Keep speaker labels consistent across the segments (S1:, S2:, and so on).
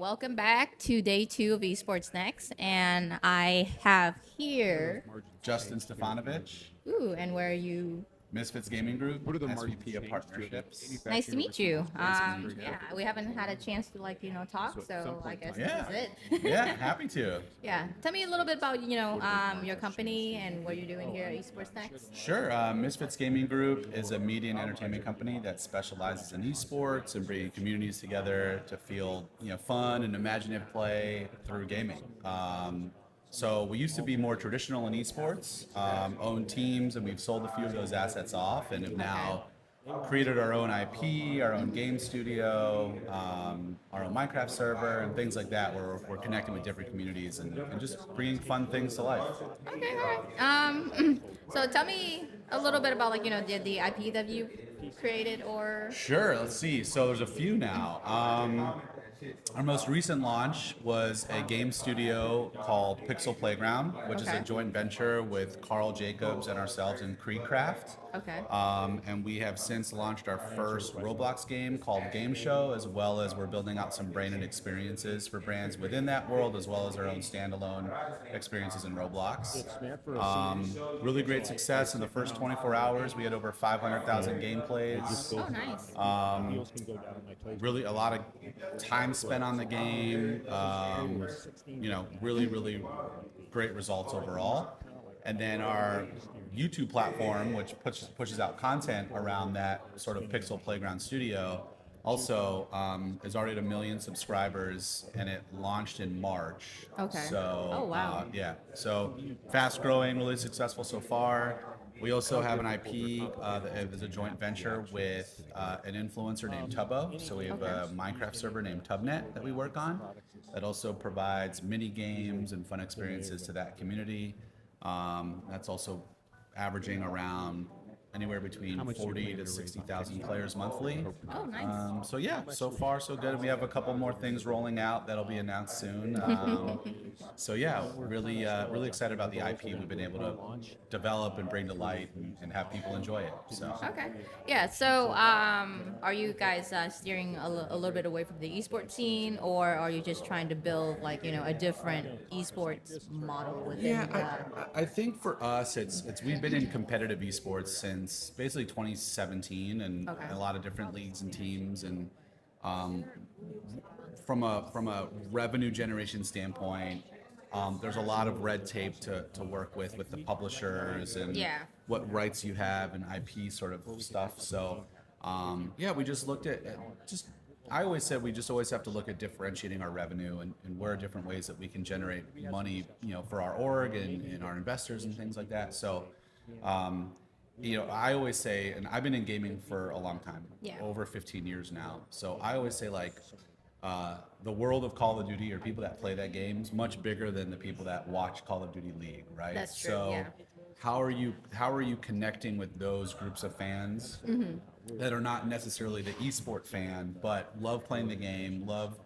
S1: welcome back to day 2 of EsportsNext, and I have here.
S2: Justin Stefanovic,
S1: Ooh, and where are you?
S2: Misfits Gaming Group, SVP of Partnerships.
S1: Nice to meet you.
S2: Nice to meet you.
S1: Yeah, we haven't had a chance to talk, so I guess
S2: Yeah,
S1: this is it.
S2: yeah, happy to.
S1: Yeah, tell me a little bit about your company and what you're doing here at EsportsNext.
S2: Sure. Misfits Gaming Group is a media and entertainment company that specializes in esports and bringing communities together to feel fun and imaginative play through gaming. So we used to be more traditional in esports, own teams, and we've sold a few of those assets off, and have now created our own IP, our own game studio, our own Minecraft server, and things like that, where we're connecting with different communities and just bringing fun things to life.
S1: Okay, all right. So tell me a little bit about the IP that you created or.
S2: Sure, let's see. So there's a few now. Our most recent launch was a game studio called Pixel Playground, which is a
S1: Okay.
S2: joint venture with Carl Jacobs and ourselves in Creedcraft.
S1: Okay.
S2: And we have since launched our first Roblox game called Game Show, as well as we're building out some branded experiences for brands within that world, as well as our own standalone experiences in Roblox. Really great success in the first 24 hours. We had over 500,000 game plays.
S1: Oh, nice.
S2: Really a lot of time spent on the game. Really, really great results overall. And then our YouTube platform, which pushes out content around that sort of Pixel Playground studio, also is already at 1 million subscribers, and it launched in March.
S1: Okay.
S2: So,
S1: Oh, wow.
S2: yeah. So fast growing, really successful so far. We also have an IP that is a joint venture with an influencer named Tubbo. So we have a Minecraft server named Tubnet that we work on that also provides mini games and fun experiences to that community. That's also averaging around anywhere between 40 to 60,000 players monthly.
S1: Oh, nice.
S2: So yeah, so far so good. We have a couple more things rolling out that'll be announced soon. So yeah, really excited about the IP we've been able to develop and bring to light and have people enjoy it. So
S1: Okay. Yeah. So, are you guys steering a little bit away from the esports scene, or are you just trying to build a different esports model within?
S2: yeah, I think for us it's we've been in competitive esports since basically 2017, and
S1: Okay.
S2: a lot of different leagues and teams, and from a revenue generation standpoint, there's a lot of red tape to work with the publishers and
S1: Yeah.
S2: what rights you have and IP sort of stuff. So yeah, we just looked at just. I always said we just always have to look at differentiating our revenue and where are different ways that we can generate money, for our org and our investors and things like that. So, I always say, and I've been in gaming for a long time,
S1: Yeah.
S2: over 15 years now. So I always say the world of Call of Duty, or people that play that game, is much bigger than the people that watch Call of Duty League, right?
S1: That's true,
S2: So
S1: yeah.
S2: how are you connecting with those groups of fans that are not necessarily the esport fan, but love playing the game, love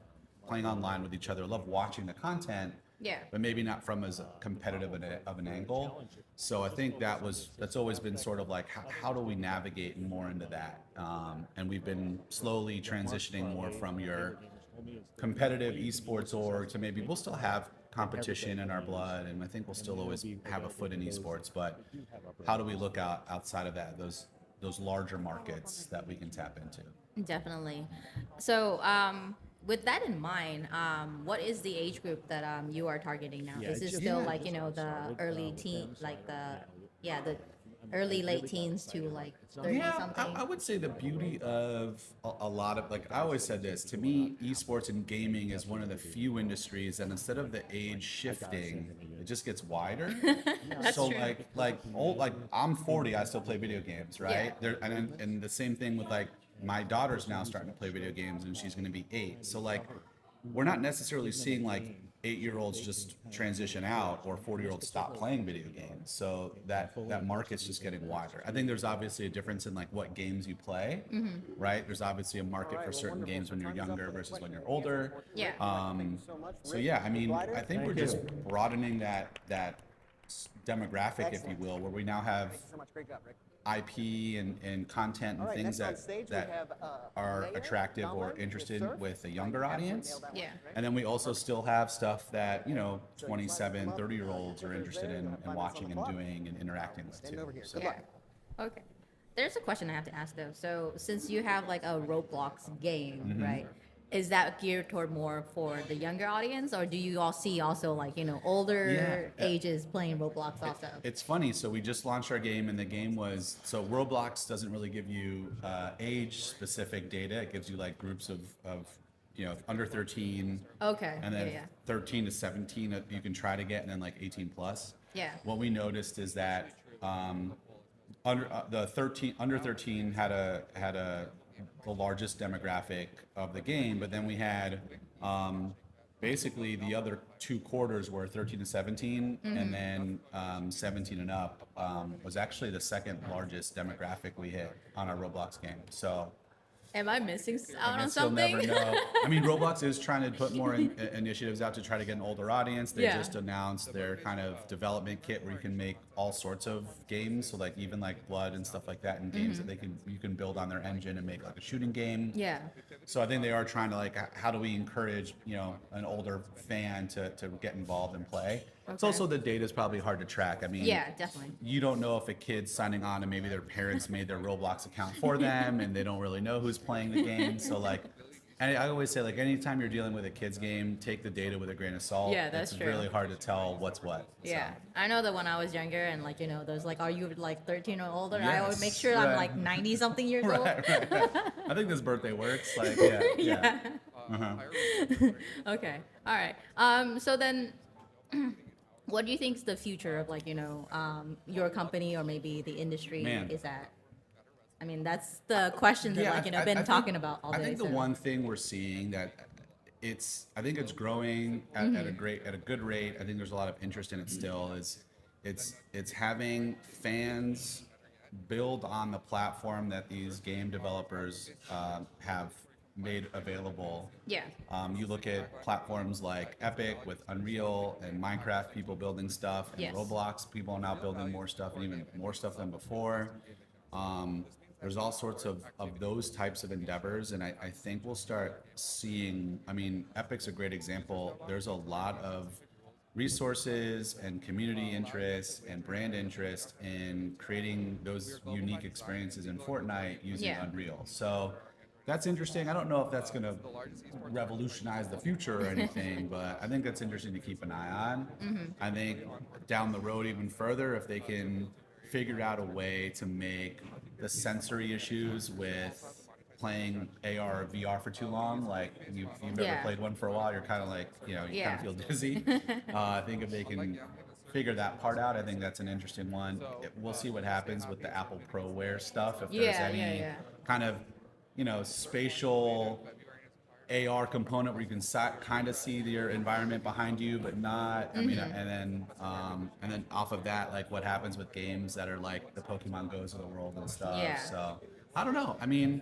S2: playing online with each other, love watching the content,
S1: Yeah.
S2: but maybe not from as competitive of an angle. So I think that's always been sort of like how do we navigate more into that? And we've been slowly transitioning more from your competitive esports org to maybe we'll still have competition in our blood, and I think we'll still always have a foot in esports, but how do we look outside of that, those larger markets that we can tap into?
S1: Definitely. So, with that in mind, what is the age group that you are targeting now? Is it still the early teen, the early late teens to 30
S2: Yeah,
S1: something?
S2: I would say the beauty of a lot of, I always said this, to me, esports and gaming is one of the few industries that instead of the age shifting, it just gets wider. So
S1: true.
S2: I'm 40, I still play video games, right?
S1: Yeah.
S2: And the same thing with my daughter's now starting to play video games, and she's going to be 8. So we're not necessarily seeing 8-year-olds just transition out or 40-year-olds stop playing video games. So that market's just getting wider. I think there's obviously a difference in what games you play, right? There's obviously a market for certain games when you're younger versus when you're older.
S1: Yeah.
S2: So yeah, I mean, I think we're just broadening that demographic, if you will, where we now have IP and content and things that are attractive or interested with a younger audience.
S1: Yeah.
S2: And then we also still have stuff that, 27, 30-year-olds are interested in watching and doing and interacting with too. So,
S1: Yeah. Okay. There's a question I have to ask though. So since you have like a Roblox game, right? Is that geared toward more for the younger audience, or do you all see also like older
S2: Yeah.
S1: ages playing Roblox also?
S2: It's funny. So we just launched our game, and the game was Roblox doesn't really give you age-specific data. It gives you like groups of under 13,
S1: Okay.
S2: and then
S1: Yeah.
S2: 13 to 17 that you can try to get, and then like 18 plus.
S1: Yeah.
S2: What we noticed is that under 13 had the largest demographic of the game, but then we had basically the other two quarters were 13 to 17, and then 17 and up was actually the second largest demographic we hit on our Roblox game. So
S1: Am I missing out
S2: I
S1: on
S2: guess you'll
S1: something?
S2: never know. I mean, Roblox is trying to put more initiatives out to try to get an older audience. They
S1: Yeah.
S2: just announced their kind of development kit where you can make all sorts of games. So like even like Blood and stuff like that, and games that you can build on their engine and make like a shooting game.
S1: Yeah.
S2: So I think they are trying to like, how do we encourage an older fan to get involved and play. It's
S1: Okay.
S2: also the data is probably hard to track. I mean,
S1: Yeah, definitely.
S2: you don't know if a kid's signing on and maybe their parents made their Roblox account for them and they don't really know who's playing the game. So like, and I always say like anytime you're dealing with a kid's game, take the data with a grain of salt.
S1: Yeah, that's
S2: it's
S1: true.
S2: really hard to tell what's what.
S1: Yeah,
S2: So.
S1: I know that when I was younger and like there's like, are you like 13 or older? I
S2: Yes,
S1: always make sure I'm
S2: right.
S1: like 90 something years old.
S2: Right. I think this birthday works. Like, yeah.
S1: Okay, all right. So then, what do you think is the future of like your company or maybe the industry
S2: Man.
S1: is at? I mean, that's the question that like
S2: I
S1: been
S2: think-
S1: talking about all day.
S2: I think the
S1: so.
S2: one thing we're seeing that I think it's growing at a good rate. I think there's a lot of interest in it still. It's having fans build on the platform that these game developers have made available.
S1: Yeah.
S2: You look at platforms like Epic with Unreal and Minecraft, people building stuff, and
S1: Yes.
S2: Roblox, people are now building more stuff and even more stuff than before. There's all sorts of those types of endeavors, and I think we'll start seeing, I mean, Epic's a great example. There's a lot of resources and community interest and brand interest in creating those unique experiences in Fortnite using
S1: Yeah.
S2: Unreal. So that's interesting. I don't know if that's going to revolutionize the future or anything, but I think that's interesting to keep an eye on. I think down the road even further, if they can figure out a way to make the sensory issues with playing AR or VR for too long, like if you've ever
S1: Yeah.
S2: played one for a while, you're kind of like, you kind
S1: Yeah.
S2: of feel dizzy. I think if they can figure that part out, I think that's an interesting one. We'll see what happens with the Apple Pro Wear stuff. If there's
S1: Yeah,
S2: any
S1: yeah.
S2: kind of, spatial AR component where you can kind of see your environment behind you, but not. I mean, and then off of that, like what happens with games that are like the Pokemon Go's of the world and stuff.
S1: Yeah.
S2: So I don't know. I mean,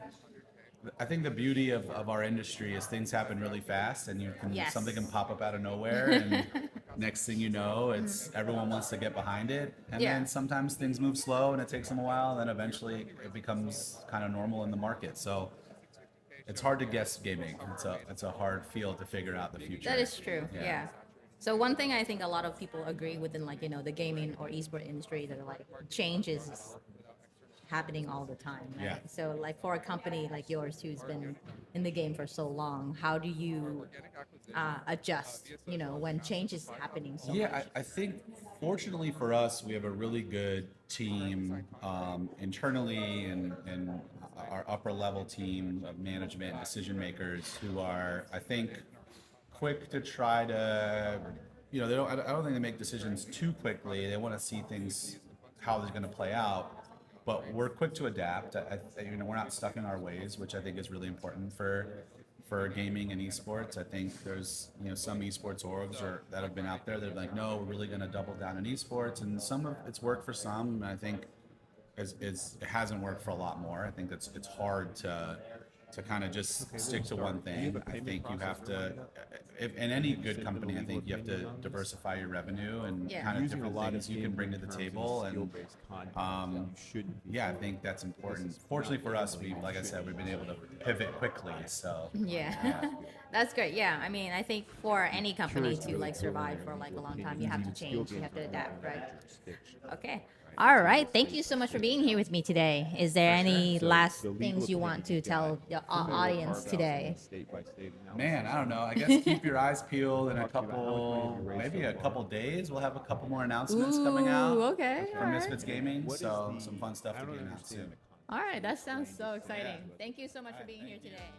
S2: I think the beauty of our industry is things happen really fast, and
S1: Yes.
S2: something can pop up out of nowhere, and next thing you know, it's everyone wants to get behind it, and
S1: Yeah.
S2: then sometimes things move slow and it takes them a while, and then eventually it becomes kind of normal in the market. So it's hard to guess gaming. It's a hard field to figure out the future.
S1: That is true. Yeah. So one thing I think a lot of people agree within like the gaming or esport industry that like change is happening all the time. Right?
S2: Yeah.
S1: So like for a company like yours who's been in the game for so long, how do you adjust? When change is happening so much.
S2: I think fortunately for us, we have a really good team internally and our upper level team of management decision makers who are, I think, quick to try to, I don't think they make decisions too quickly. They want to see things, how they're going to play out. But we're quick to adapt. We're not stuck in our ways, which I think is really important for gaming and esports. I think there's some esports orgs that have been out there that are like, no, we're really going to double down on esports, and some of it's worked for some. And I think it hasn't worked for a lot more. I think it's hard to to kind of just stick to one thing. I think you have to, if in any good company, I think you have to diversify your revenue and
S1: Yeah.
S2: kind of different things you can bring to the table. And yeah, I think that's important. Fortunately for us, like I said, we've been able to pivot quickly. So
S1: Yeah. That's great. Yeah. I mean, I think for any company to like survive for like a long time, you have to change, you have to adapt, right? Okay. All right. Thank you so much for being here with me today. Is there any last things you want to tell the audience today?
S2: man, I don't know. I guess keep your eyes peeled in maybe a couple days. We'll have a couple more announcements coming out
S1: Okay. All
S2: from
S1: right.
S2: Misfits Gaming. So some fun stuff to be announced soon.
S1: All right. That sounds so exciting. Thank you so much for being here today.